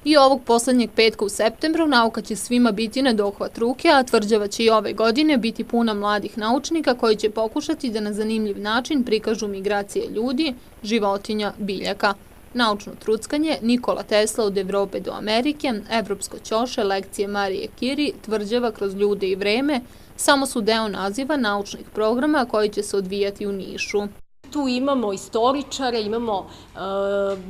I ovog poslednjeg petka u septembru nauka će svima biti na dohvat ruke, a tvrđava će i ove godine biti puna mladih naučnika koji će pokušati da na zanimljiv način prikažu migracije ljudi, životinja, biljaka. Naučno truckanje, Nikola Tesla od Evrope do Amerike, Evropsko ćoše, lekcije Marije Kiri, tvrđava kroz ljude i vreme, samo su deo naziva naučnih programa koji će se odvijati u Nišu. Tu imamo istoričare, imamo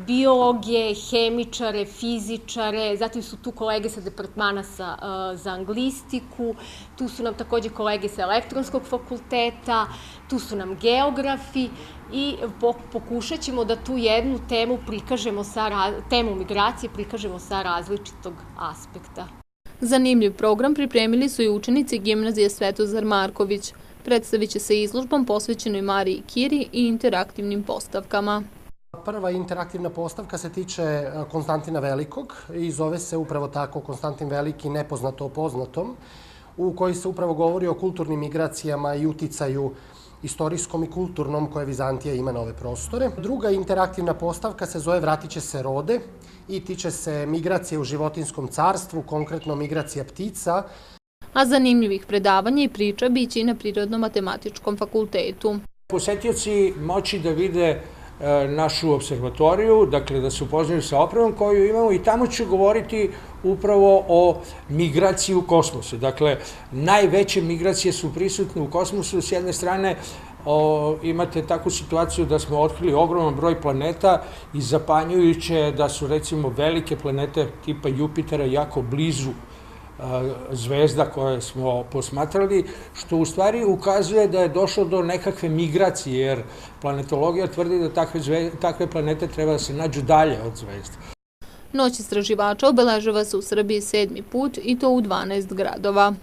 biologe, hemičare, fizičare, zatim su tu kolege sa departmana za anglistiku, tu su nam takođe kolege sa elektronskog fakulteta, tu su nam geografi i pokušat ćemo da tu jednu temu prikažemo, temu migracije prikažemo sa različitog aspekta. Zanimljiv program pripremili su i učenici gimnazije Svetozar Marković. Predstavit će se izložbom posvećenoj Mariji Kiri i interaktivnim postavkama. Prva interaktivna postavka se tiče Konstantina Velikog i zove se upravo tako Konstantin Veliki nepoznato o poznatom, u kojoj se upravo govori o kulturnim migracijama i uticaju istorijskom i kulturnom koje Vizantija ima na ove prostore. Druga interaktivna postavka se zove Vratit će se rode i tiče se migracije u životinskom carstvu, konkretno migracija ptica. A zanimljivih predavanja i priča biće i na Prirodno-matematičkom fakultetu. Posetioci moći da vide našu observatoriju, dakle da se upoznaju sa opremom koju imamo i tamo ću govoriti upravo o migraciji u kosmosu. Dakle, najveće migracije su prisutne u kosmosu. S jedne strane imate takvu situaciju da smo otkrili ogroman broj planeta i zapanjujuće da su recimo velike planete tipa Jupitera jako blizu zvezda koje smo posmatrali, što u stvari ukazuje da je došlo do nekakve migracije, jer planetologija tvrdi da takve planete treba da se nađu dalje od zvezda. Noć istraživača obeležava se u Srbiji 7. put i to u 12 gradova.